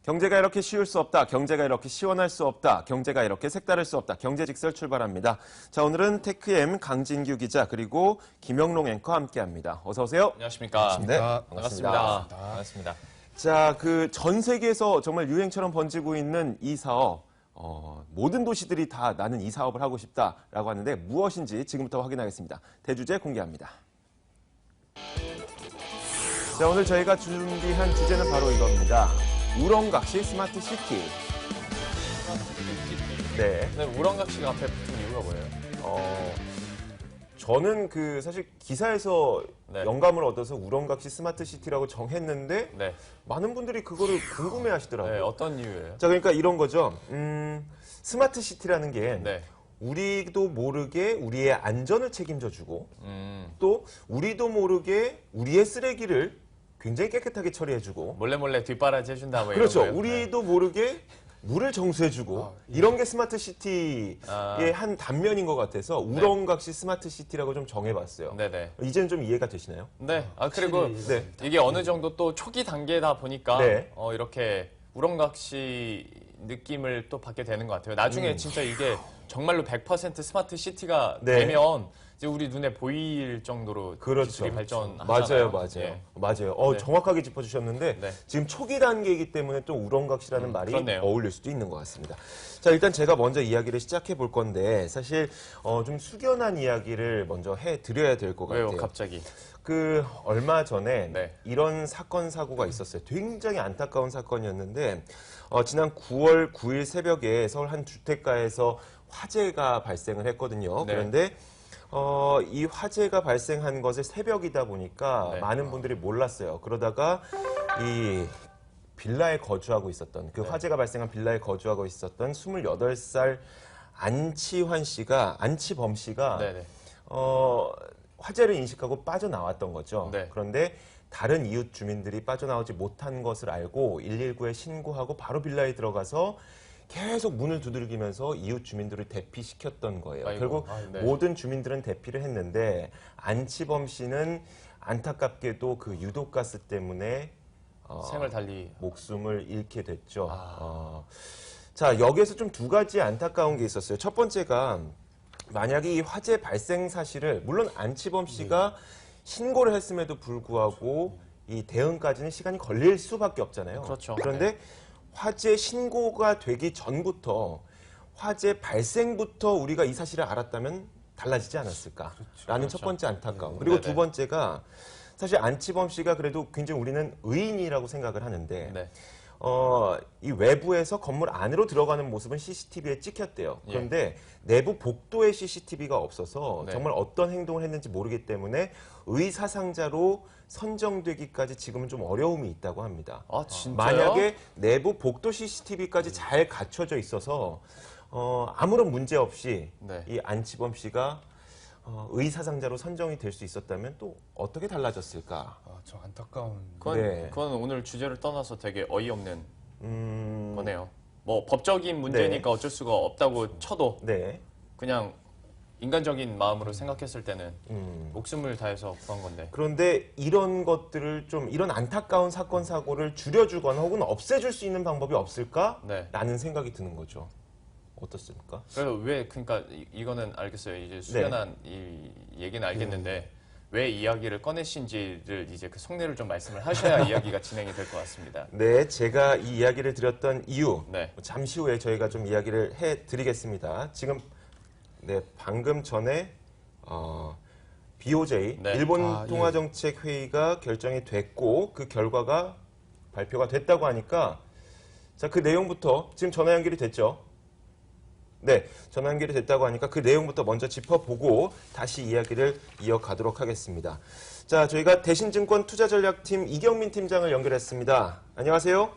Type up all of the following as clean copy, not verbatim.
경제가 이렇게 쉬울 수 없다. 경제가 이렇게 시원할 수 없다. 경제가 이렇게 색다를 수 없다. 경제직설 출발합니다. 자, 오늘은 테크엠 강진규 기자 그리고 김영롱 앵커 함께합니다. 어서 오세요. 안녕하십니까. 네, 반갑습니다. 반갑습니다. 자, 그 전 세계에서 정말 유행처럼 번지고 있는 이 사업. 모든 도시들이 다 나는 이 사업을 하고 싶다라고 하는데 무엇인지 지금부터 확인하겠습니다. 대주제 공개합니다. 자, 오늘 저희가 준비한 주제는 바로 이겁니다. 우렁각시 스마트 시티. 네. 근데 우렁각시가 앞에 붙은 이유가 뭐예요? 저는 사실 기사에서 네. 영감을 얻어서 우렁각시 스마트 시티라고 정했는데 네. 많은 분들이 그거를 궁금해 하시더라고요. 네, 어떤 이유예요? 자, 그러니까 이런 거죠. 스마트 시티라는 게 네. 우리도 모르게 우리의 안전을 책임져 주고 또 우리도 모르게 우리의 쓰레기를 굉장히 깨끗하게 처리해주고 몰래 뒷바라지 해준다 뭐 그렇죠. 이런 거예요? 우리도 모르게 물을 정수해주고 이런 게 스마트 시티의 한 단면인 것 같아서 우렁각시 스마트 시티라고 좀 정해봤어요. 네네. 이제는 좀 이해가 되시나요? 네. 그리고 네. 이게 어느 정도 또 초기 단계다 보니까 네. 이렇게 우렁각시 느낌을 또 받게 되는 것 같아요. 나중에 진짜 이게 정말로 100% 스마트 시티가 네. 되면 이제 우리 눈에 보일 정도로 그렇죠. 기술이 발전하잖아요. 맞아요. 예. 맞아요. 네. 정확하게 짚어주셨는데 네. 지금 초기 단계이기 때문에 또 우렁각시라는 말이 그렇네요. 어울릴 수도 있는 것 같습니다. 자, 일단 제가 먼저 이야기를 시작해 볼 건데 사실 좀 숙연한 이야기를 먼저 해드려야 될 것 같아요. 왜요, 갑자기? 얼마 전에 네. 이런 사건 사고가 있었어요. 굉장히 안타까운 사건이었는데 지난 9월 9일 새벽에 서울 한 주택가에서 화재가 발생을 했거든요. 네. 그런데 이 화재가 발생한 것을 새벽이다 보니까 네. 많은 분들이 몰랐어요. 그러다가 이 빌라에 거주하고 있었던 화재가 발생한 빌라에 거주하고 있었던 28살 안치범 씨가 네네. 화재를 인식하고 빠져나왔던 거죠. 네. 그런데 다른 이웃 주민들이 빠져나오지 못한 것을 알고 119에 신고하고 바로 빌라에 들어가서 계속 문을 두들기면서 이웃 주민들을 대피시켰던 거예요. 아이고, 결국 네. 모든 주민들은 대피를 했는데 안치범 씨는 안타깝게도 그 유독가스 때문에 생을 달리 목숨을 잃게 됐죠. 자, 여기에서 좀 두 가지 안타까운 게 있었어요. 첫 번째가 만약에 이 화재 발생 사실을 물론 안치범 씨가 신고를 했음에도 불구하고 이 대응까지는 시간이 걸릴 수밖에 없잖아요. 그렇죠. 그런데 화재 신고가 되기 전부터 화재 발생부터 우리가 이 사실을 알았다면 달라지지 않았을까라는 첫 번째 안타까움. 그리고 네네. 두 번째가 사실 안치범 씨가 그래도 굉장히 우리는 의인이라고 생각을 하는데 네. 이 외부에서 건물 안으로 들어가는 모습은 CCTV에 찍혔대요. 예. 그런데 내부 복도에 CCTV가 없어서 네. 정말 어떤 행동을 했는지 모르기 때문에 의사상자로 선정되기까지 지금은 좀 어려움이 있다고 합니다. 아, 진짜요? 만약에 내부 복도 CCTV까지 잘 갖춰져 있어서 아무런 문제 없이 네. 이 안치범 씨가 의사상자로 선정이 될 수 있었다면 또 어떻게 달라졌을까? 저 안타까운. 그건 오늘 주제를 떠나서 되게 어이없는 음, 거네요. 뭐 법적인 문제니까 어쩔 수가 없다고 쳐도 네. 그냥 인간적인 마음으로 생각했을 때는 목숨을 다해서 구한 건데. 그런데 이런 것들을 이런 안타까운 사건 사고를 줄여주거나 혹은 없애줄 수 있는 방법이 없을까? 라는 생각이 드는 거죠. 어떻습니까? 그래서 그러니까 이거는 알겠어요. 이제 수련한 이 얘기는 알겠는데 왜 이야기를 꺼내신지를 이제 그 속내를 좀 말씀을 하셔야 이야기가 진행이 될 것 같습니다. 네, 제가 이 이야기를 드렸던 이유 네. 잠시 후에 저희가 좀 이야기를 해드리겠습니다. 지금 방금 전에 BOJ 네. 일본 통화정책회의가 결정이 됐고 그 결과가 발표가 됐다고 하니까 자, 그 내용부터 지금 전화 연결이 됐죠? 네, 전화 연결이 됐다고 하니까 그 내용부터 먼저 짚어보고 다시 이야기를 이어가도록 하겠습니다. 자, 저희가 대신증권 투자전략팀 이경민 팀장을 연결했습니다. 안녕하세요.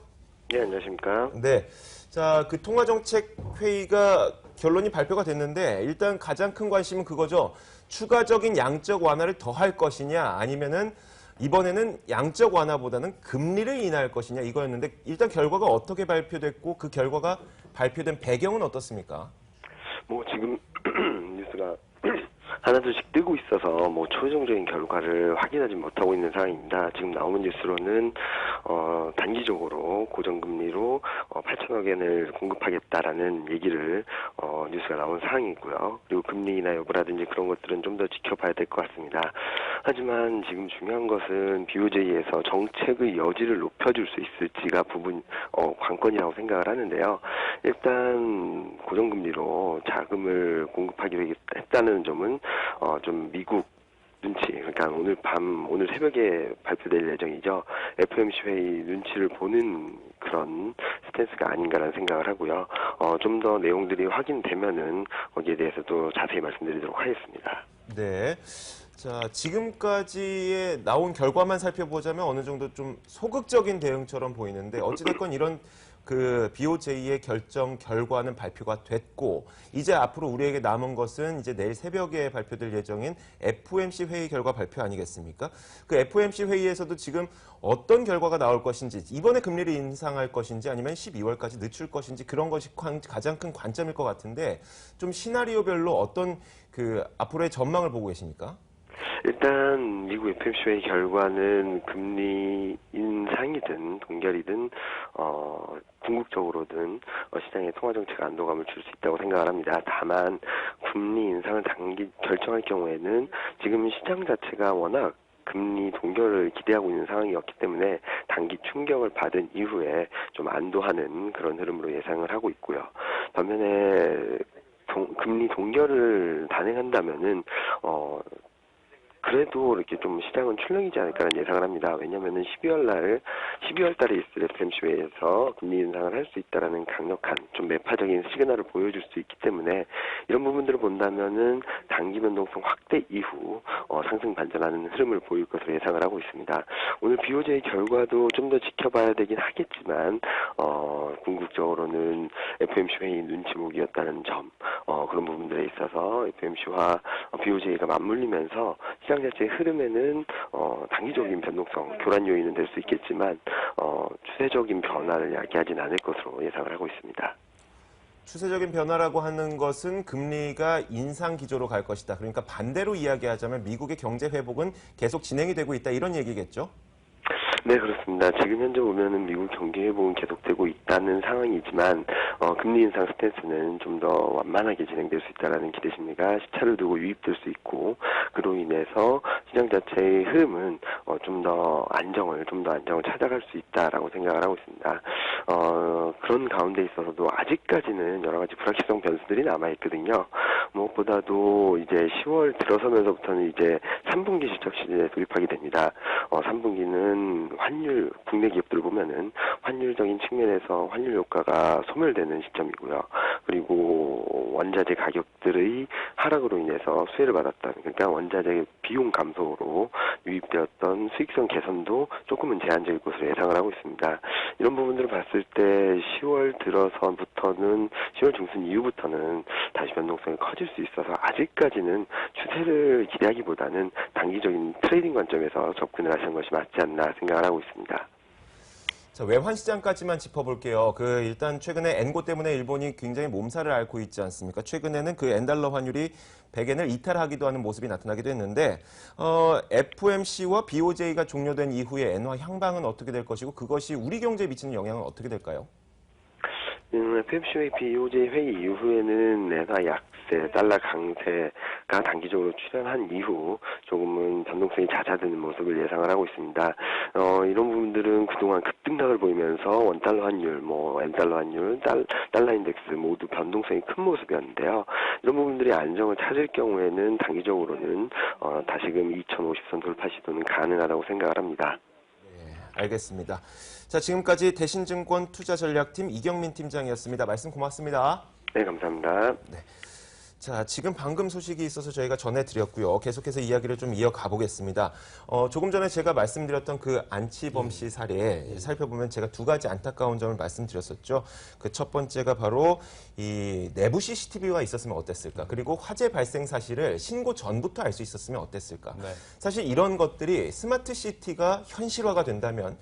네, 안녕하십니까. 네, 자, 그 통화정책회의가 결론이 발표가 됐는데 일단 가장 큰 관심은 그거죠. 추가적인 양적 완화를 더 할 것이냐 아니면은 이번에는 양적 완화보다는 금리를 인하할 것이냐 이거였는데 일단 결과가 어떻게 발표됐고 그 결과가 발표된 배경은 어떻습니까? 지금 뉴스가 하나둘씩 뜨고 있어서 최종적인 결과를 확인하지 못하고 있는 상황입니다. 지금 나오는 뉴스로는 단기적으로 고정금리로 8천억 원을 공급하겠다라는 얘기를 뉴스가 나온 상황이고요. 그리고 금리 인하 여부라든지 그런 것들은 좀 더 지켜봐야 될 것 같습니다. 하지만 지금 중요한 것은 BOJ에서 정책의 여지를 높여줄 수 있을지가 관건이라고 생각을 하는데요. 일단 고정금리로 자금을 공급하기로 했다는 점은 좀 미국 눈치, 그러니까 오늘 새벽에 발표될 예정이죠. FOMC 회의 눈치를 보는 그런 스탠스가 아닌가라는 생각을 하고요. 좀 더 내용들이 확인되면은 거기에 대해서도 자세히 말씀드리도록 하겠습니다. 네. 자, 지금까지의 나온 결과만 살펴보자면 어느 정도 좀 소극적인 대응처럼 보이는데 어찌됐건 이런 그 BOJ의 결정 결과는 발표가 됐고 이제 앞으로 우리에게 남은 것은 이제 내일 새벽에 발표될 예정인 FOMC 회의 결과 발표 아니겠습니까? 그 FOMC 회의에서도 지금 어떤 결과가 나올 것인지 이번에 금리를 인상할 것인지 아니면 12월까지 늦출 것인지 그런 것이 가장 큰 관점일 것 같은데 좀 시나리오별로 어떤 그 앞으로의 전망을 보고 계십니까? 일단 미국 FOMC 회의 결과는 금리 인상이든 동결이든 궁극적으로든 시장에 통화 정책 안도감을 줄 수 있다고 생각을 합니다. 다만 금리 인상을 결정할 경우에는 지금 시장 자체가 워낙 금리 동결을 기대하고 있는 상황이었기 때문에 단기 충격을 받은 이후에 좀 안도하는 그런 흐름으로 예상을 하고 있고요. 반면에 금리 동결을 단행한다면은 그래도 이렇게 좀 시장은 출렁이지 않을까라는 예상을 합니다. 왜냐면은 12월 달에 있을 FOMC 회의에서 금리 인상을 할 수 있다라는 강력한 좀 매파적인 시그널을 보여줄 수 있기 때문에 이런 부분들을 본다면은 단기 변동성 확대 이후 상승 반전하는 흐름을 보일 것으로 예상을 하고 있습니다. 오늘 BOJ 결과도 좀 더 지켜봐야 되긴 하겠지만 궁극적으로는 FOMC 회의 눈치 보기였다는 점 그런 부분들에 있어서 FOMC와 BOJ가 맞물리면서 시장 자체의 흐름에는 단기적인 변동성, 교란 요인은 될 수 있겠지만 추세적인 변화를 야기하진 않을 것으로 예상을 하고 있습니다. 추세적인 변화라고 하는 것은 금리가 인상 기조로 갈 것이다. 그러니까 반대로 이야기하자면 미국의 경제 회복은 계속 진행이 되고 있다. 이런 얘기겠죠? 네, 그렇습니다. 지금 현재 보면은 미국 경기 회복은 계속되고 있다는 상황이지만 금리 인상 스탠스는 좀 더 완만하게 진행될 수 있다는 기대 심리가 시차를 두고 유입될 수 있고 그로 인해서 시장 자체의 흐름은 좀 더 안정을 찾아갈 수 있다라고 생각을 하고 있습니다. 그런 가운데 있어서도 아직까지는 여러 가지 불확실성 변수들이 남아 있거든요. 무엇보다도 이제 10월 들어서면서부터는 이제 3분기 실적 시즌에 돌입하게 됩니다. 3분기는 환율, 국내 기업들을 보면은 환율적인 측면에서 환율 효과가 소멸되는 시점이고요. 그리고 원자재 가격들의 하락으로 인해서 수혜를 받았던, 그러니까 원자재 비용 감소로 유입되었던 수익성 개선도 조금은 제한적일 것으로 예상을 하고 있습니다. 이런 부분들을 봤을 때 10월 들어서부터는 10월 중순 이후부터는 다시 변동성이 커질 수 있어서 아직까지는 추세를 기대하기보다는 단기적인 트레이딩 관점에서 접근을 하시는 것이 맞지 않나 생각을 하고 있습니다. 자, 외환 시장까지만 짚어볼게요. 일단 최근에 엔고 때문에 일본이 굉장히 몸살을 앓고 있지 않습니까? 최근에는 그 엔달러 환율이 100엔을 이탈하기도 하는 모습이 나타나기도 했는데, FOMC와 BOJ가 종료된 이후에 엔화 향방은 어떻게 될 것이고 그것이 우리 경제에 미치는 영향은 어떻게 될까요? FOMC 회의, BOJ 회의 이후에는 엔화 약세, 달러 강세가 단기적으로 출현한 이후 조금은 변동성이 잦아드는 모습을 예상을 하고 있습니다. 이런 부분들은 그동안 급등락을 보이면서 원달러 환율, 엔달러 환율, 달러 인덱스 모두 변동성이 큰 모습이었는데요. 이런 부분들이 안정을 찾을 경우에는 단기적으로는 다시금 2050선 돌파 시도는 가능하다고 생각을 합니다. 알겠습니다. 자, 지금까지 대신증권 투자전략팀 이경민 팀장이었습니다. 말씀 고맙습니다. 네, 감사합니다. 네. 자, 지금 방금 소식이 있어서 저희가 전해드렸고요. 계속해서 이야기를 좀 이어가 보겠습니다. 조금 전에 제가 말씀드렸던 그 안치범 씨 사례 살펴보면 제가 두 가지 안타까운 점을 말씀드렸었죠. 그 첫 번째가 바로 이 내부 CCTV가 있었으면 어땠을까? 그리고 화재 발생 사실을 신고 전부터 알 수 있었으면 어땠을까? 네. 사실 이런 것들이 스마트 시티가 현실화가 된다면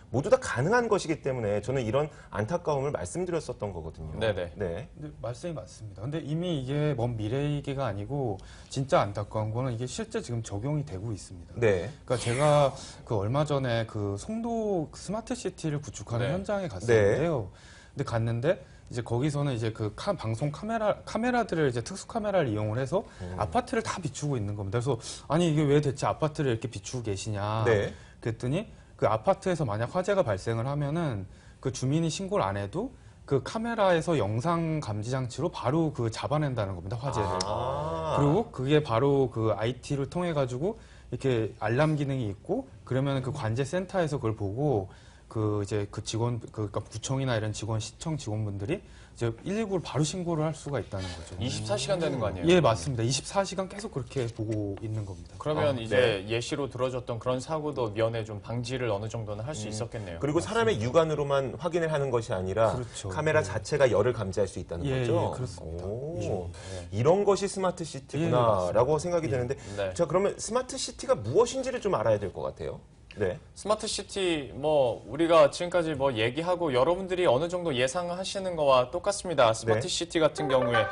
모두 다 가능한 것이기 때문에 저는 이런 안타까움을 말씀드렸었던 거거든요. 네네. 네. 근데 말씀이 맞습니다. 근데 이미 이게 먼 미래 얘기가 아니고 진짜 안타까운 거는 이게 실제 지금 적용이 되고 있습니다. 네. 그러니까 제가 그 얼마 전에 그 송도 스마트 시티를 구축하는 네. 현장에 갔었는데요. 근데 갔는데 이제 거기서는 이제 그 방송 카메라들을 이제 특수 카메라를 이용을 해서 아파트를 다 비추고 있는 겁니다. 그래서 아니 이게 왜 대체 아파트를 이렇게 비추고 계시냐. 네. 그랬더니 그 아파트에서 만약 화재가 발생을 하면은 그 주민이 신고를 안 해도 그 카메라에서 영상 감지 장치로 바로 그 잡아낸다는 겁니다. 화재를. 그리고 그게 바로 그 IT를 통해 가지고 이렇게 알람 기능이 있고 그러면 그 관제 센터에서 그걸 보고 그 이제 그 직원 그러니까 구청이나 이런 직원 시청 직원분들이 이제 119를 바로 신고를 할 수가 있다는 거죠. 24시간 되는 거 아니에요? 예, 맞습니다. 24시간 계속 그렇게 보고 있는 겁니다. 그러면 이제 예시로 들어줬던 그런 사고도 면에 좀 방지를 어느 정도는 할 수 있었겠네요. 그리고 사람의 육안으로만 확인을 하는 것이 아니라 그렇죠. 카메라 네. 자체가 열을 감지할 수 있다는 예, 거죠. 예, 그렇습니다. 오, 이런 것이 스마트 예, 시티구나라고 맞습니다. 생각이 드는데, 네. 자 그러면 스마트 시티가 무엇인지를 좀 알아야 될 것 같아요. 네. 스마트 시티 뭐 우리가 지금까지 뭐 얘기하고 여러분들이 어느 정도 예상하시는 거와 똑같습니다. 스마트 네. 시티 같은 경우에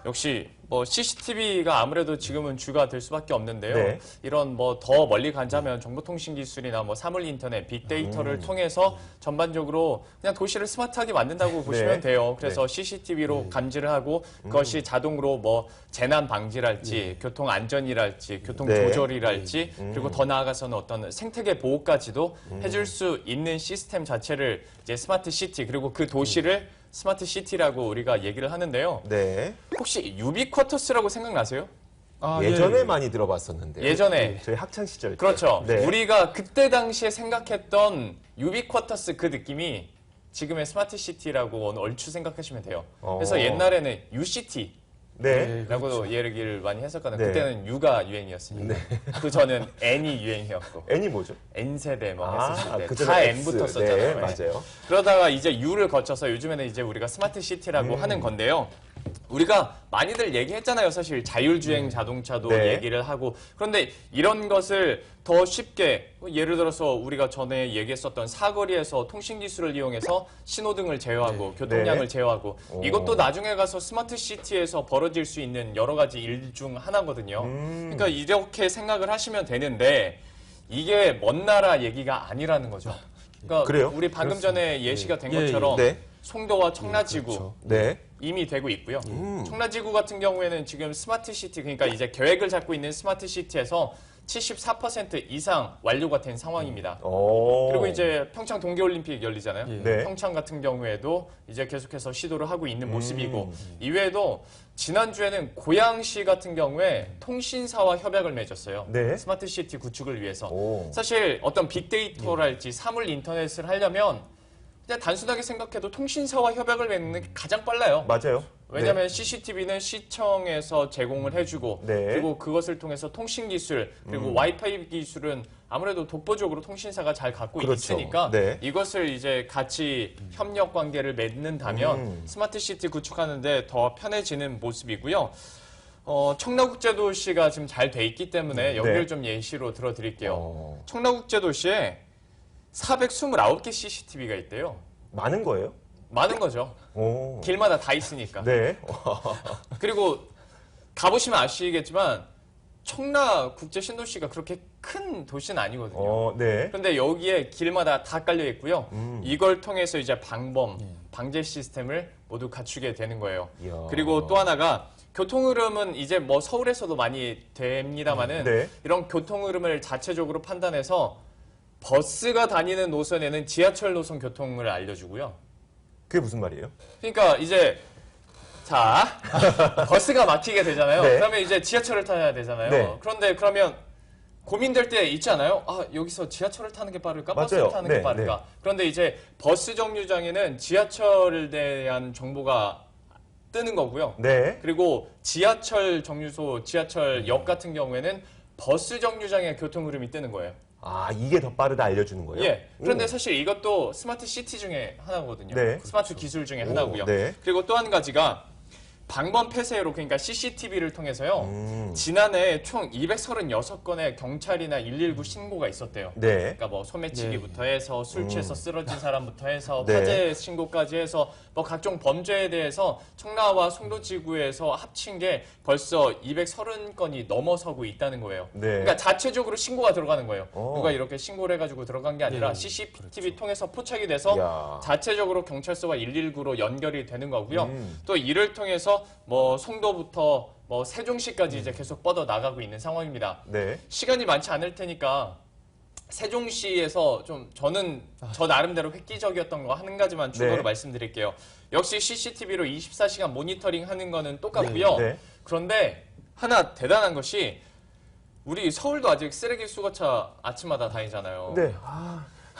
역시 뭐 CCTV가 아무래도 지금은 주가 될 수밖에 없는데요. 네. 이런 뭐 더 멀리 가자면 정보통신 기술이나 뭐 사물 인터넷, 빅데이터를 통해서 전반적으로 그냥 도시를 스마트하게 만든다고 보시면 돼요. 그래서 CCTV로 감지를 하고 그것이 자동으로 뭐 재난 방지랄지 교통 안전이랄지 교통 네. 조절이랄지 그리고 더 나아가서는 어떤 생태계 보호까지도 해줄 수 있는 시스템 자체를 이제 스마트 시티 그리고 그 도시를 스마트 시티라고 우리가 얘기를 하는데요. 네. 혹시 유비쿼터스라고 생각나세요? 아, 예전에 예. 많이 들어봤었는데. 예전에 저희 학창 시절. 때. 그렇죠. 네. 우리가 그때 당시에 생각했던 유비쿼터스 그 느낌이 지금의 스마트 시티라고 얼추 생각하시면 돼요. 그래서 옛날에는 UCT 네. 라고 얘기를 많이 했었거든요. 네. 그때는 U가 유행이었으니까. 그 전은 N이 유행이었고 N이 뭐죠? N세대 뭐 했었을 때 그 다 전에 N부터 X. 썼잖아요. 네, 맞아요. 그러다가 이제 U를 거쳐서 요즘에는 이제 우리가 스마트 시티라고 하는 건데요. 우리가 많이들 얘기했잖아요. 사실 자율주행 자동차도 네. 얘기를 하고. 그런데 이런 것을 더 쉽게 예를 들어서 우리가 전에 얘기했었던 사거리에서 통신기술을 이용해서 신호등을 제어하고 교통량을 네. 제어하고 이것도 나중에 가서 스마트 시티에서 벌어질 수 있는 여러 가지 일 중 하나거든요. 그러니까 이렇게 생각을 하시면 되는데 이게 먼 나라 얘기가 아니라는 거죠. 그러니까 그래요? 우리 방금 전에 예시가 된 예, 예. 것처럼 네. 송도와 청라지구 그렇죠. 네. 이미 되고 있고요. 청라지구 같은 경우에는 지금 스마트 시티 그러니까 이제 계획을 잡고 있는 스마트 시티에서 74% 이상 완료가 된 상황입니다. 오. 그리고 이제 평창 동계올림픽 열리잖아요. 네. 평창 같은 경우에도 이제 계속해서 시도를 하고 있는 모습이고 이외에도 지난주에는 고양시 같은 경우에 통신사와 협약을 맺었어요. 네. 스마트 시티 구축을 위해서. 오. 사실 어떤 빅데이터랄지 사물 인터넷을 하려면 그냥 단순하게 생각해도 통신사와 협약을 맺는 게 가장 빨라요. 맞아요. 왜냐하면 CCTV는 시청에서 제공을 해주고 네. 그리고 그것을 통해서 통신 기술 그리고 와이파이 기술은 아무래도 독보적으로 통신사가 잘 갖고 그렇죠. 있으니까 네. 이것을 이제 같이 협력 관계를 맺는다면 스마트 시티 구축하는데 더 편해지는 모습이고요. 청라국제도시가 지금 잘 돼 있기 때문에 여기를 네. 좀 예시로 들어드릴게요. 청라국제도시에 429개 CCTV가 있대요. 많은 거예요? 많은 거죠. 오. 길마다 다 있으니까. 네. 그리고 가보시면 아시겠지만 청라 국제 신도시가 그렇게 큰 도시는 아니거든요. 네. 그런데 여기에 길마다 다 깔려 있고요. 이걸 통해서 이제 방제 시스템을 모두 갖추게 되는 거예요. 이야. 그리고 또 하나가 교통 흐름은 이제 뭐 서울에서도 많이 됩니다만은 네. 이런 교통 흐름을 자체적으로 판단해서 버스가 다니는 노선에는 지하철 노선 교통을 알려주고요. 그게 무슨 말이에요? 그러니까 이제 자 버스가 막히게 되잖아요. 네. 그러면 이제 지하철을 타야 되잖아요. 네. 그런데 그러면 고민될 때 있지 않아요? 아 여기서 지하철을 타는 게 빠를까? 버스를 맞아요. 타는 네, 게 빠를까? 그런데 이제 버스 정류장에는 지하철에 대한 정보가 뜨는 거고요. 네. 그리고 지하철 정류소, 지하철역 같은 경우에는 버스 정류장의 교통 흐름이 뜨는 거예요. 아, 이게 더 빠르다 알려주는 거예요? 예. 그런데 사실 이것도 스마트 시티 중에 하나거든요. 네. 스마트 기술 중에 하나고요. 네. 그리고 또 한 가지가 방범 폐쇄로 그러니까 CCTV를 통해서요. 지난해 총 236건의 경찰이나 119 신고가 있었대요. 네. 그러니까 뭐 소매치기부터 해서 술 취해서 쓰러진 사람부터 해서 네. 화재 신고까지 해서 뭐 각종 범죄에 대해서 청라와 송도지구에서 합친 게 벌써 230건이 넘어서고 있다는 거예요. 네. 그러니까 자체적으로 신고가 들어가는 거예요. 어. 누가 이렇게 신고를 해가지고 들어간 게 아니라 예, CCTV 통해서 포착이 돼서 야. 자체적으로 경찰서와 119로 연결이 되는 거고요. 또 이를 통해서 뭐 송도부터 뭐 세종시까지 이제 계속 뻗어 나가고 있는 상황입니다. 네. 시간이 많지 않을 테니까 세종시에서 좀 저는 저 나름대로 획기적이었던 거 한 가지만 추가로 네. 말씀드릴게요. 역시 CCTV로 24시간 모니터링 하는 거는 똑같고요. 네. 그런데 하나 대단한 것이 우리 서울도 아직 쓰레기 수거차 아침마다 다니잖아요. 네.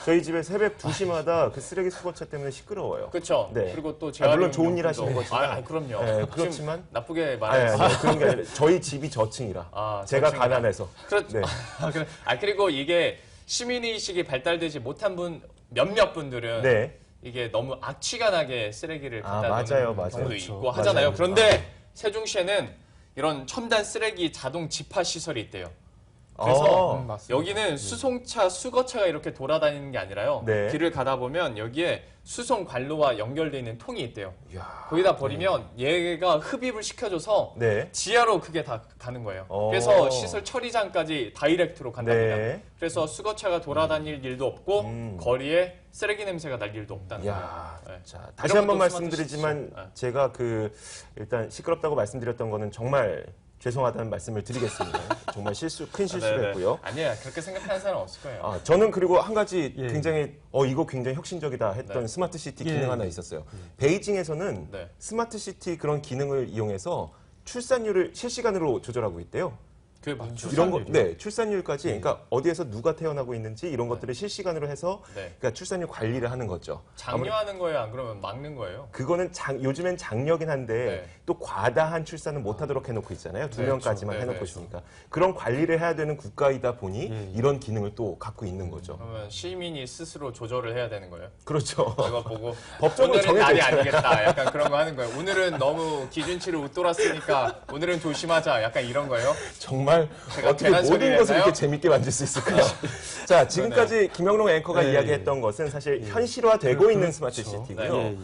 저희 집에 새벽 2시마다 그 쓰레기 수거차 때문에 시끄러워요. 그렇죠. 네. 그리고 또 물론 좋은 일 하시는 거지만. 그럼요. 네, 지금 그렇지만. 나쁘게 아니, 말해서 아니, 그런 게 아니라 저희 집이 저층이라. 제가 저층이라. 가난해서. 그렇죠. 네. 그리고 이게 시민의식이 발달되지 못한 몇몇 분들은 네. 이게 너무 악취가 나게 쓰레기를 갖다 맞아요, 놓는 맞아요. 경우도 그렇죠. 있고 하잖아요. 맞아요. 그런데 세종시에는 이런 첨단 쓰레기 자동 집화 시설이 있대요. 그래서 맞습니다. 여기는 수송차, 수거차가 이렇게 돌아다니는 게 아니라요. 네. 길을 가다 보면 여기에 수송 관로와 연결되어 있는 통이 있대요. 이야. 거기다 버리면 얘가 흡입을 시켜줘서 네. 지하로 그게 다 가는 거예요. 어. 그래서 시설 처리장까지 다이렉트로 간답니다. 네. 그래서 수거차가 돌아다닐 일도 없고 거리에 쓰레기 냄새가 날 일도 없다는 야, 거예요. 네. 자, 다시 이런 한번 것도 스마트 말씀드리지만 시스템. 네. 제가 일단 시끄럽다고 말씀드렸던 거는 정말 죄송하다는 말씀을 드리겠습니다. 정말 큰 실수를 네네. 했고요. 아니야, 그렇게 생각하는 사람 없을 거예요. 저는 그리고 한 가지 예. 굉장히 이거 굉장히 혁신적이다 했던 네. 스마트 시티 예. 기능 하나 있었어요. 베이징에서는 네. 스마트 시티 그런 기능을 이용해서 출산율을 실시간으로 조절하고 있대요. 그게 맞죠. 이런 거, 출산율이요? 네, 출산율까지, 그러니까 어디에서 누가 태어나고 있는지 이런 것들을 실시간으로 해서, 네. 그러니까 출산율 관리를 하는 거죠. 장려하는 거예요, 안 그러면 막는 거예요? 그거는 요즘엔 장려긴 한데 네. 또 과다한 출산은 못하도록 해놓고 있잖아요. 두 네, 명까지만 그렇죠. 해놓고 네, 있으니까 그런 관리를 해야 되는 국가이다 보니 이런 기능을 또 갖고 있는 거죠. 그러면 시민이 스스로 조절을 해야 되는 거예요? 그렇죠. 이거 보고 법적으로 오늘은 정해져 날이 있잖아요. 아니겠다. 약간 그런 거 하는 거예요. 오늘은 너무 기준치를 웃돌았으니까 오늘은 조심하자. 약간 이런 거예요. 정말 제가 어떻게 괜한 모든 소리를 것을 했나요? 이렇게 재밌게 만들 수 있을까요? 자, 지금까지 김영롱 앵커가 네. 이야기했던 것은 사실 현실화되고 있는 스마트 시티고요. 네.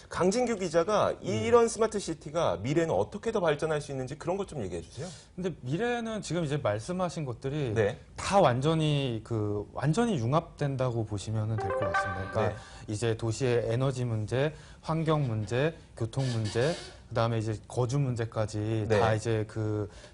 강진규 기자가 이런 스마트 시티가 미래는 어떻게 더 발전할 수 있는지 그런 것 좀 얘기해 주세요. 근데 미래는 지금 이제 말씀하신 것들이 네. 다 완전히 융합된다고 보시면 될 것 같습니다. 그러니까 네. 이제 도시의 에너지 문제, 환경 문제, 교통 문제, 그다음에 이제 거주 문제까지 네. 다 이제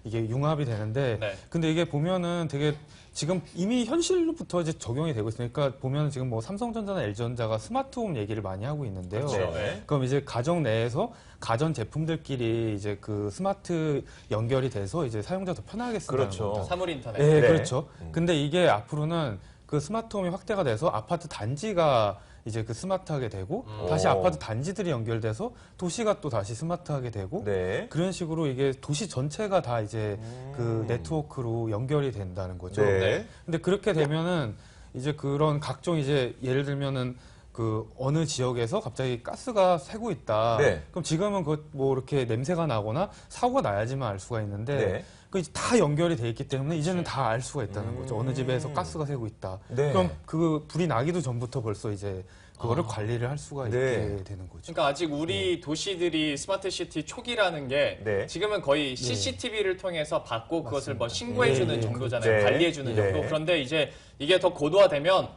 이게 융합이 되는데 네. 근데 이게 보면은 되게 지금 이미 현실로부터 이제 적용이 되고 있으니까 보면 지금 뭐 삼성전자나 LG전자가 스마트홈 얘기를 많이 하고 있는데요. 그렇죠. 네. 그럼 이제 가정 내에서 가전 제품들끼리 이제 그 스마트 연결이 돼서 이제 사용자 더 편하게 쓴다는 그렇죠. 겁니다. 사물 인터넷. 네, 네. 그렇죠. 근데 이게 앞으로는 그 스마트홈이 확대가 돼서 아파트 단지가 이제 그 스마트하게 되고 다시 오. 아파트 단지들이 연결돼서 도시가 또 다시 스마트하게 되고 네. 그런 식으로 이게 도시 전체가 다 이제 그 네트워크로 연결이 된다는 거죠. 네. 근데 그렇게 되면은 이제 그런 각종 이제 예를 들면은 그 어느 지역에서 갑자기 가스가 새고 있다. 네. 그럼 지금은 그 뭐 이렇게 냄새가 나거나 사고가 나야지만 알 수가 있는데 네. 그 이제 다 연결이 돼 있기 때문에 이제는 다 알 수가 있다는 거죠. 어느 집에서 가스가 새고 있다. 네. 그럼 그 불이 나기도 전부터 벌써 이제 그거를 관리를 할 수가 있게 네. 되는 거죠. 그러니까 아직 우리 도시들이 스마트 시티 초기라는 게 네. 지금은 거의 CCTV를 통해서 받고 그것을 뭐 신고해주는 예, 정도잖아요. 네. 관리해주는 네. 정도. 그런데 이제 이게 더 고도화되면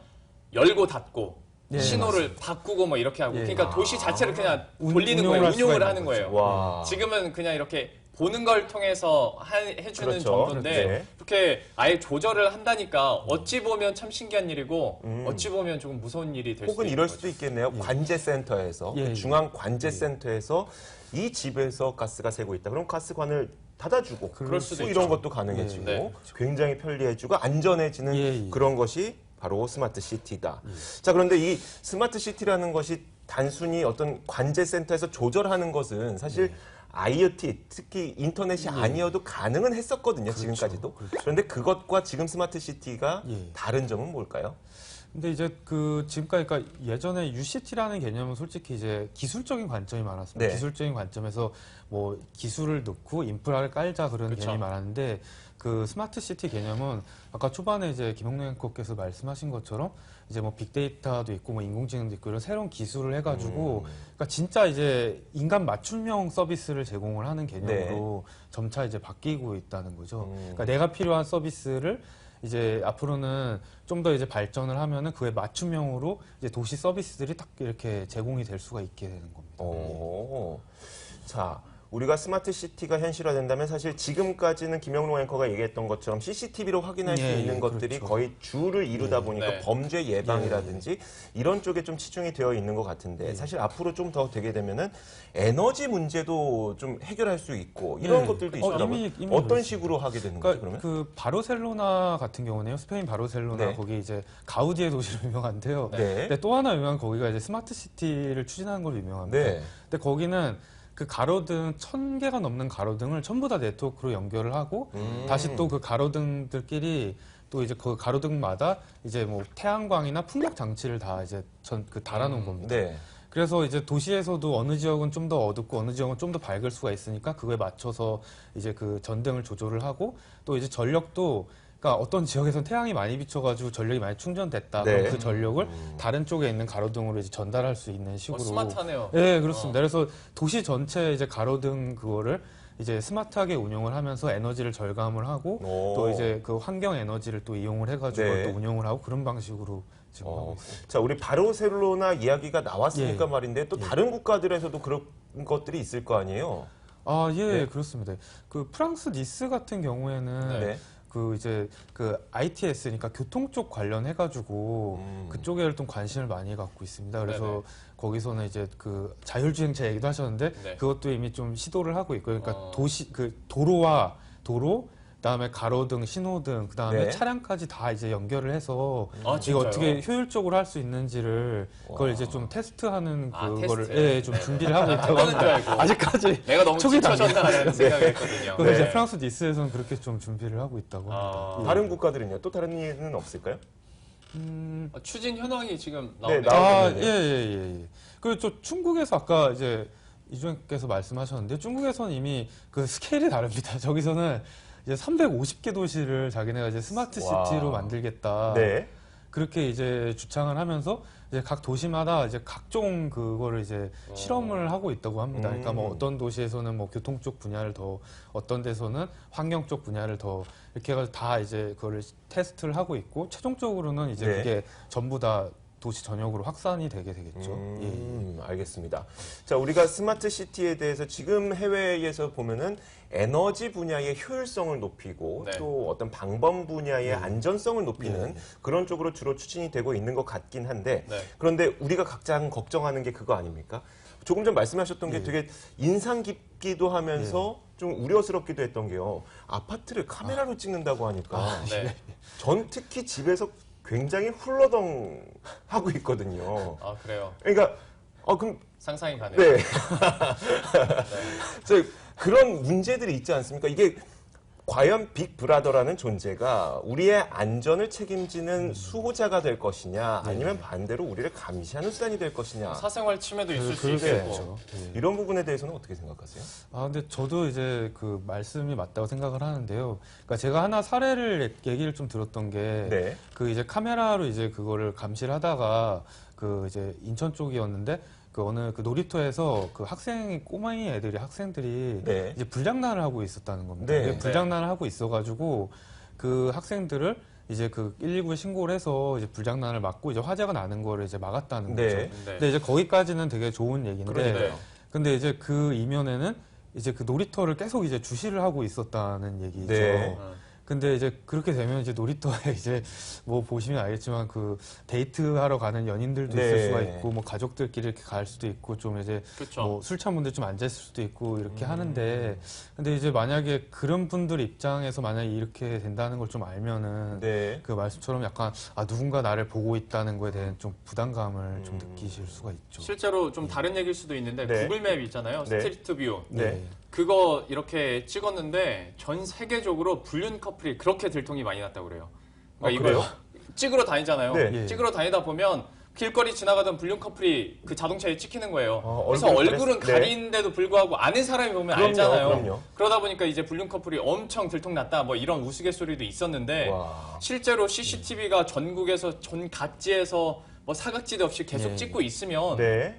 열고 닫고 네, 신호를 바꾸고 뭐 이렇게 하고 예. 그러니까 도시 자체를 그냥 돌리는 운용을 거예요. 할 수가 운용을 있는 하는 거예요. 와. 지금은 그냥 이렇게 보는 걸 통해서 해주는 그렇죠. 정도인데 네. 이렇게 아예 조절을 한다니까 어찌 보면 참 신기한 일이고 어찌 보면 조금 무서운 일이 될 수도 혹은 있는 이럴 거죠. 수도 있겠네요. 관제센터에서 예, 예. 중앙 관제센터에서 이 집에서 가스가 새고 있다. 그럼 가스관을 닫아주고 그럴 수도 또 이런 있죠. 것도 가능해지고 네. 굉장히 편리해지고 안전해지는 예, 예. 그런 것이 바로 스마트 시티다. 자, 그런데 이 스마트 시티라는 것이 단순히 어떤 관제센터에서 조절하는 것은 사실 IoT, 특히 인터넷이 아니어도 가능은 했었거든요, 지금까지도. 그런데 그것과 지금 스마트 시티가 예. 다른 점은 뭘까요? 근데 이제 그 지금까지 그러니까 예전에 UCT라는 개념은 솔직히 이제 기술적인 관점이 많았습니다. 네. 기술적인 관점에서 뭐 기술을 넣고 인프라를 깔자 그런 그쵸. 개념이 많았는데 그 스마트 시티 개념은 아까 초반에 이제 김홍래 앵커께서 말씀하신 것처럼 이제 뭐 빅데이터도 있고 뭐 인공지능도 있고 이런 새로운 기술을 해가지고 그러니까 진짜 이제 인간 맞춤형 서비스를 제공을 하는 개념으로 점차 이제 바뀌고 있다는 거죠. 그러니까 내가 필요한 서비스를 이제 앞으로는 좀 더 이제 발전을 하면은 그에 맞춤형으로 이제 도시 서비스들이 딱 이렇게 제공이 될 수가 있게 되는 겁니다. 오. 자, 우리가 스마트 시티가 현실화된다면 사실 지금까지는 김영롱 앵커가 얘기했던 것처럼 CCTV로 확인할 수 예, 있는 예, 것들이 그렇죠. 거의 주를 이루다 보니까 네. 범죄 예방이라든지 이런 쪽에 좀 치중이 되어 있는 것 같은데 사실 앞으로 좀 더 되게 되면은 에너지 문제도 좀 해결할 수 있고 이런 예. 것들도 있더라고요. 이미 어떤 그렇습니다. 식으로 하게 되는 거죠, 그러니까 그러면? 그 바르셀로나 같은 경우는요. 스페인 바르셀로나 네. 거기 이제 가우디의 도시로 유명한데요. 네. 근데 또 하나 유명한 거기가 이제 스마트 시티를 추진하는 걸로 유명합니다. 네. 근데 거기는 그 가로등 1000개가 넘는 가로등을 전부 다 네트워크로 연결을 하고 다시 또 그 가로등들끼리 또 이제 그 가로등마다 이제 뭐 태양광이나 풍력 장치를 다 이제 그 달아놓은 겁니다. 네. 그래서 이제 도시에서도 어느 지역은 좀 더 어둡고 어느 지역은 좀 더 밝을 수가 있으니까 그거에 맞춰서 이제 그 전등을 조절을 하고 또 이제 전력도 그러니까 어떤 지역에서는 태양이 많이 비춰가지고 전력이 많이 충전됐다. 네. 그럼 그 전력을 다른 쪽에 있는 가로등으로 이제 전달할 수 있는 식으로. 스마트하네요. 네, 그렇습니다. 그래서 도시 전체 이제 가로등 그거를 이제 스마트하게 운영을 하면서 에너지를 절감을 하고 오. 또 이제 그 환경 에너지를 또 이용을 해가지고 네. 또 운영을 하고 그런 방식으로 지금 하고 있습니다. 자, 우리 바르셀로나 이야기가 나왔으니까 예. 말인데 또 다른 국가들에서도 그런 것들이 있을 거 아니에요? 아, 예, 네. 그렇습니다. 그 프랑스 니스 같은 경우에는 네. 그 이제 그 ITS니까 교통 쪽 관련해가지고 그쪽에 좀 관심을 많이 갖고 있습니다. 그래서 네네. 거기서는 이제 그 자율주행차 얘기도 하셨는데 네. 그것도 이미 좀 시도를 하고 있고요. 그러니까 어. 도시 그 도로와 도로 그다음에 가로등, 신호등, 그다음에 네. 차량까지 다 이제 연결을 해서 아, 이게 진짜요? 어떻게 효율적으로 할 수 있는지를 그걸 와. 이제 좀 테스트하는 아, 그거를 테스트. 예, 좀 네네. 준비를 하고 있다고 해보는 줄 합니다. 알고. 아직까지 내가 너무 초기 뒤쳐졌다는 생각을 했거든요. 그래서 이제 네. 프랑스 니스에서는 그렇게 좀 준비를 하고 있다고 합니다. 아. 예. 다른 국가들은요? 또 다른 예는 없을까요? 추진 현황이 지금 네, 나오네요. 나오고 아, 있는데요. 예. 그리고 저 중국에서 아까 이제 이주영께서 말씀하셨는데 중국에서는 이미 그 스케일이 다릅니다. 저기서는 이제 350개 도시를 자기네가 이제 스마트 와. 시티로 만들겠다. 네. 그렇게 이제 주창을 하면서 이제 각 도시마다 이제 각종 그거를 이제 실험을 하고 있다고 합니다. 그러니까 뭐 어떤 도시에서는 뭐 교통 쪽 분야를 더, 어떤 데서는 환경 쪽 분야를 더 이렇게 해가지고 다 이제 그거를 테스트를 하고 있고 최종적으로는 이제 네. 그게 전부 다 도시 전역으로 확산이 되게 되겠죠. 알겠습니다. 자, 우리가 스마트 시티에 대해서 지금 해외에서 보면은 에너지 분야의 효율성을 높이고 네. 또 어떤 방범 분야의 안전성을 높이는 네. 그런 쪽으로 주로 추진이 되고 있는 것 같긴 한데 네. 그런데 우리가 각자 걱정하는 게 그거 아닙니까? 조금 전 말씀하셨던 예. 게 되게 인상 깊기도 하면서 좀 우려스럽기도 했던 게요. 아파트를 카메라로 찍는다고 하니까 네. 전 특히 집에서 굉장히 훌러덩 하고 있거든요. 아, 그래요. 그러니까 그럼 상상이 가네요. 네. 저 그런 문제들이 있지 않습니까? 이게 과연 빅브라더라는 존재가 우리의 안전을 책임지는 수호자가 될 것이냐, 아니면 반대로 우리를 감시하는 수단이 될 것이냐, 사생활 침해도 있을 수 그럴 수 있겠고. 있죠. 이런 부분에 대해서는 어떻게 생각하세요? 아, 근데 저도 이제 그 말씀이 맞다고 생각을 하는데요. 그러니까 제가 하나 사례를 얘기를 좀 들었던 게 네. 그 이제 카메라로 이제 그거를 감시를 하다가 그 이제 인천 쪽이었는데 그 어느 그 놀이터에서 그 꼬마이 학생들이 네. 이제 불장난을 하고 있었다는 겁니다. 네. 근데 불장난을 하고 있어가지고 그 학생들을 이제 그 119에 신고를 해서 이제 불장난을 막고 이제 화재가 나는 거를 이제 막았다는 네. 거죠. 네. 근데 이제 거기까지는 되게 좋은 얘기인데 그러니까요. 근데 이제 그 이면에는 이제 그 놀이터를 계속 이제 주시를 하고 있었다는 얘기죠. 네. 근데 이제 그렇게 되면 이제 놀이터에 이제 뭐 보시면 알겠지만 그 데이트하러 가는 연인들도 네. 있을 수가 있고 뭐 가족들끼리 이렇게 갈 수도 있고 좀 이제 그쵸. 뭐 술 취한 분들 좀 앉아 있을 수도 있고 이렇게 하는데 근데 이제 만약에 그런 분들 입장에서 만약에 이렇게 된다는 걸 좀 알면은 네. 그 말씀처럼 약간 누군가 나를 보고 있다는 거에 대한 좀 부담감을 좀 느끼실 수가 있죠. 실제로 좀 다른 얘기일 수도 있는데 네. 구글맵 있잖아요. 네. 스트리트 뷰. 네. 그거 이렇게 찍었는데 전 세계적으로 불륜 커플이 그렇게 들통이 많이 났다고 그래요. 그러니까 그래요? 찍으러 다니잖아요. 네. 예. 찍으러 다니다 보면 길거리 지나가던 불륜 커플이 그 자동차에 찍히는 거예요. 그래서 얼굴을 얼굴은 네. 가리는데도 불구하고 아는 사람이 보면 그럼요, 알잖아요. 그럼요. 그러다 보니까 이제 불륜 커플이 엄청 들통났다 뭐 이런 우스갯소리도 있었는데 와. 실제로 CCTV가 전국에서 전 각지에서 뭐 사각지대 없이 계속 예. 찍고 있으면 네.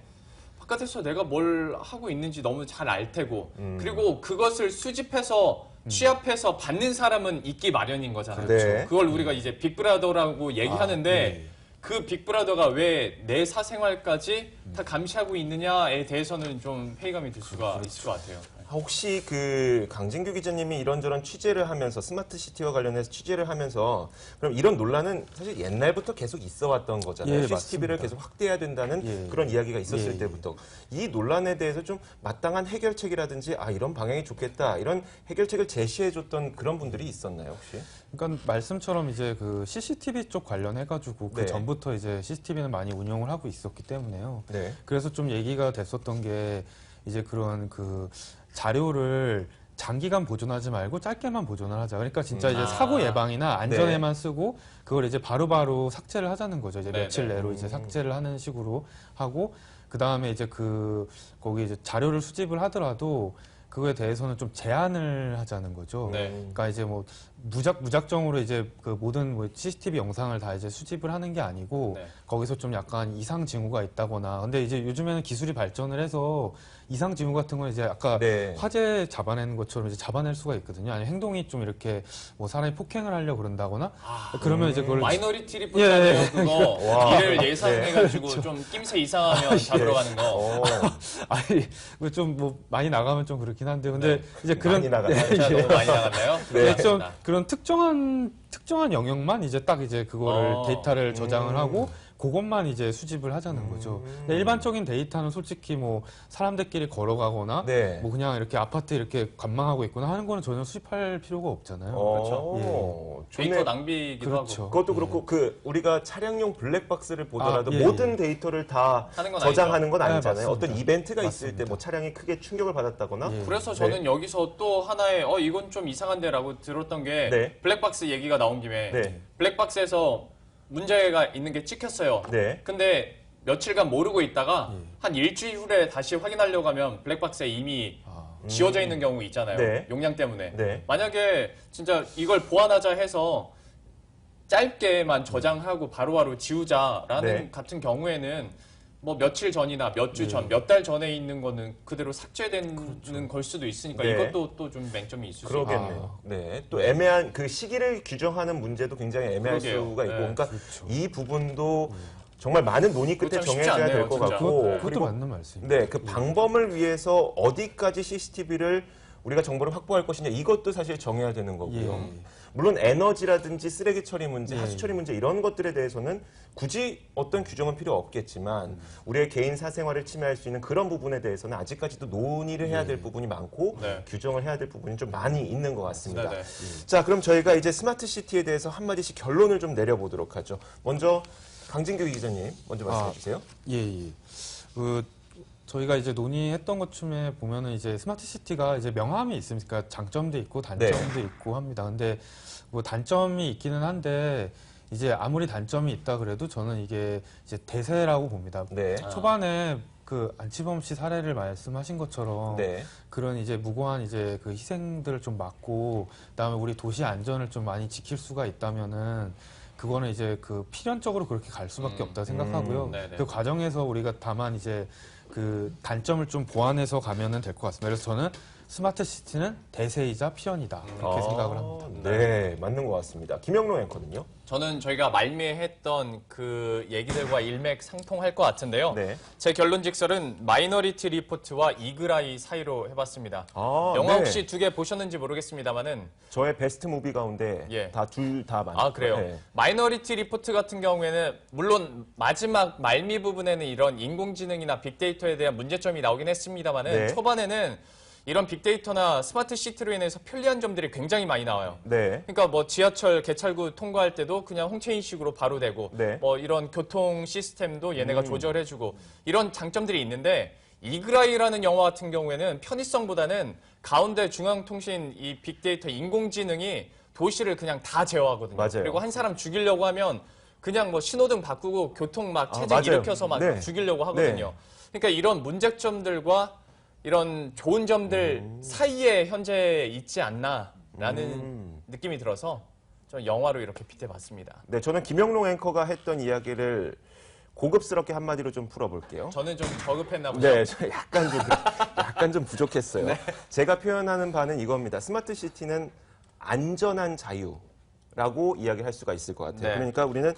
바깥에서 내가 뭘 하고 있는지 너무 잘 알 테고 그리고 그것을 수집해서 취합해서 받는 사람은 있기 마련인 거잖아요. 네. 그걸 우리가 이제 빅브라더라고 얘기하는데 예. 그 빅브라더가 왜 내 사생활까지 다 감시하고 있느냐에 대해서는 좀 회의감이 들 수가 있을 것 같아요. 혹시 그 강진규 기자님이 이런저런 취재를 하면서 스마트 시티와 관련해서 취재를 하면서 그럼 이런 논란은 사실 옛날부터 계속 있어 왔던 거잖아요. 예, CCTV를 맞습니다. 계속 확대해야 된다는 예. 그런 이야기가 있었을 예, 때부터 이 논란에 대해서 좀 마땅한 해결책이라든지 이런 방향이 좋겠다 이런 해결책을 제시해 줬던 그런 분들이 있었나요, 혹시? 그러니까 말씀처럼 이제 그 CCTV 쪽 관련해가지고 그 네. 전부터 이제 CCTV는 많이 운영을 하고 있었기 때문에요. 네. 그래서 좀 얘기가 됐었던 게 이제 그런 그 자료를 장기간 보존하지 말고 짧게만 보존을 하자. 그러니까 진짜 이제 사고 예방이나 안전에만 쓰고 그걸 이제 바로바로 삭제를 하자는 거죠. 이제 네, 며칠 네. 내로 이제 삭제를 하는 식으로 하고 그 다음에 이제 거기 이제 자료를 수집을 하더라도 그거에 대해서는 좀 제한을 하자는 거죠. 네. 그러니까 이제 뭐 무작정으로 이제 그 모든 뭐 CCTV 영상을 다 이제 수집을 하는 게 아니고 네. 거기서 좀 약간 이상 징후가 있다거나 근데 이제 요즘에는 기술이 발전을 해서 이상 징후 같은 건 이제 아까 네. 화재 잡아내는 것처럼 이제 잡아낼 수가 있거든요. 아니 행동이 좀 이렇게 뭐 사람이 폭행을 하려고 그런다거나 그러면 이제 그걸 마이너리티 리포트네요. 그거 와. 일을 예상해가지고 좀 낌새 이상하면 잡으러 가는 거. 어, 아니 좀 뭐 많이 나가면 좀 그렇긴 한데 근데 이제 그런 많이 나가요. 제가 너무 많이 나갔나요? 네, 좀 알겠습니다. 그런 특정한 영역만 이제 딱 이제 그거를 데이터를 저장을 하고 그것만 이제 수집을 하자는 거죠. 근데 일반적인 데이터는 솔직히 뭐 사람들끼리 걸어가거나 네. 뭐 그냥 이렇게 아파트 이렇게 관망하고 있거나 하는 거는 전혀 수집할 필요가 없잖아요. 그렇죠. 데이터 낭비이기도 그렇죠. 하고. 그것도 그렇고 그 우리가 차량용 블랙박스를 보더라도 예, 모든 예. 데이터를 다 하는 건 저장하는 건 아니죠. 아니잖아요. 네, 어떤 맞습니다. 이벤트가 있을 때 맞습니다. 뭐 차량이 크게 충격을 받았다거나 예. 그래서 저는 여기서 또 하나의 이건 좀 이상한데라고 들었던 게 네. 블랙박스 얘기가 나온 김에 네. 블랙박스에서 문제가 있는 게 찍혔어요. 네. 근데 며칠간 모르고 있다가 한 일주일 후에 다시 확인하려고 하면 블랙박스에 이미 지워져 있는 경우 있잖아요. 네. 용량 때문에. 네. 만약에 진짜 이걸 보완하자 해서 짧게만 저장하고 바로바로 지우자라는 네. 같은 경우에는 뭐 며칠 전이나 몇 주 전, 몇 달 전에 있는 거는 그대로 삭제되는 걸 수도 있으니까 네. 이것도 또 좀 맹점이 있을 수 있겠네요. 그러겠네요. 네. 또 애매한 그 시기를 규정하는 문제도 굉장히 애매할 그러게요. 수가 있고, 네. 그러니까 이 부분도 정말 많은 논의 끝에 그거 참 쉽지 정해져야 않네요, 될 것 진짜. 같고, 네. 그것도 그리고 맞는 말씀입니다. 네, 그 방법을 위해서 어디까지 CCTV를 우리가 정보를 확보할 것이냐 이것도 사실 정해야 되는 거고요. 예. 물론 에너지라든지 쓰레기 처리 문제, 예. 하수 처리 문제 이런 것들에 대해서는 굳이 어떤 규정은 필요 없겠지만 우리의 개인 사생활을 침해할 수 있는 그런 부분에 대해서는 아직까지도 논의를 해야 될 부분이 많고 네. 규정을 해야 될 부분이 좀 많이 있는 것 같습니다. 네네. 자, 그럼 저희가 이제 스마트 시티에 대해서 한마디씩 결론을 좀 내려보도록 하죠. 먼저 강진규 기자님 먼저 말씀해 주세요. 예. 저희가 이제 논의했던 것 중에 보면은 이제 스마트 시티가 이제 명함이 있으니까 장점도 있고 단점도 있고 합니다. 근데 뭐 단점이 있기는 한데 이제 아무리 단점이 있다 그래도 저는 이게 이제 대세라고 봅니다. 네. 초반에 그 안치범 씨 사례를 말씀하신 것처럼 네. 그런 이제 무고한 이제 그 희생들을 좀 막고 그다음에 우리 도시 안전을 좀 많이 지킬 수가 있다면은 그거는 이제 그 필연적으로 그렇게 갈 수밖에 없다 생각하고요. 네네. 그 과정에서 우리가 다만 이제 그 단점을 좀 보완해서 가면은 될 것 같습니다. 그래서 저는 스마트 시티는 대세이자 필연이다 이렇게 생각을 합니다. 네, 맞는 것 같습니다. 김영로 앵커는요? 저는 저희가 말미했던 그 얘기들과 일맥상통할 것 같은데요. 네. 제 결론직설은 마이너리티 리포트와 이글아이 사이로 해봤습니다. 영화 네. 혹시 두 개 보셨는지 모르겠습니다만은 저의 베스트 무비 가운데 예. 둘 다 많죠. 아 그래요. 네. 마이너리티 리포트 같은 경우에는 물론 마지막 말미 부분에는 이런 인공지능이나 빅데이터에 대한 문제점이 나오긴 했습니다만은 네. 초반에는 이런 빅데이터나 스마트 시티로 인해서 편리한 점들이 굉장히 많이 나와요. 네. 그러니까 뭐 지하철 개찰구 통과할 때도 그냥 홍채인식으로 바로 되고 네. 뭐 이런 교통 시스템도 얘네가 조절해주고 이런 장점들이 있는데 이그라이라는 영화 같은 경우에는 편의성보다는 가운데 중앙통신 이 빅데이터 인공지능이 도시를 그냥 다 제어하거든요. 맞아요. 그리고 한 사람 죽이려고 하면 그냥 뭐 신호등 바꾸고 교통 막 체증 맞아요. 일으켜서 막 네. 죽이려고 하거든요. 그러니까 이런 문제점들과 이런 좋은 점들 사이에 현재 있지 않나라는 느낌이 들어서 좀 영화로 이렇게 빗대봤습니다. 네, 저는 김영롱 앵커가 했던 이야기를 고급스럽게 한마디로 좀 풀어볼게요. 저는 좀 저급했나 보죠. 네, 저 약간 좀 부족했어요. 제가 표현하는 바는 이겁니다. 스마트 시티는 안전한 자유라고 이야기할 수가 있을 것 같아요. 네. 그러니까 우리는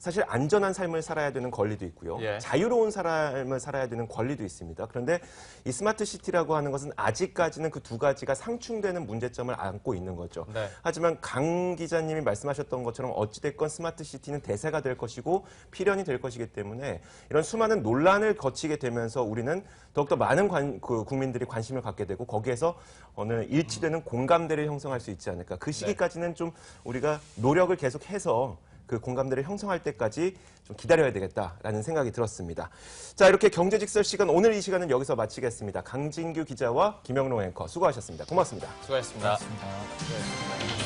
사실 안전한 삶을 살아야 되는 권리도 있고요. 예. 자유로운 삶을 살아야 되는 권리도 있습니다. 그런데 이 스마트 시티라고 하는 것은 아직까지는 그 두 가지가 상충되는 문제점을 안고 있는 거죠. 네. 하지만 강 기자님이 말씀하셨던 것처럼 어찌됐건 스마트 시티는 대세가 될 것이고 필연이 될 것이기 때문에 이런 수많은 논란을 거치게 되면서 우리는 더욱더 많은 국민들이 관심을 갖게 되고 거기에서 어느 일치되는 공감대를 형성할 수 있지 않을까. 그 시기까지는 좀 우리가 노력을 계속해서 그 공감대를 형성할 때까지 좀 기다려야 되겠다라는 생각이 들었습니다. 자, 이렇게 경제직설 시간, 오늘 이 시간은 여기서 마치겠습니다. 강진규 기자와 김영롱 앵커 수고하셨습니다. 고맙습니다. 수고하셨습니다. 수고하셨습니다.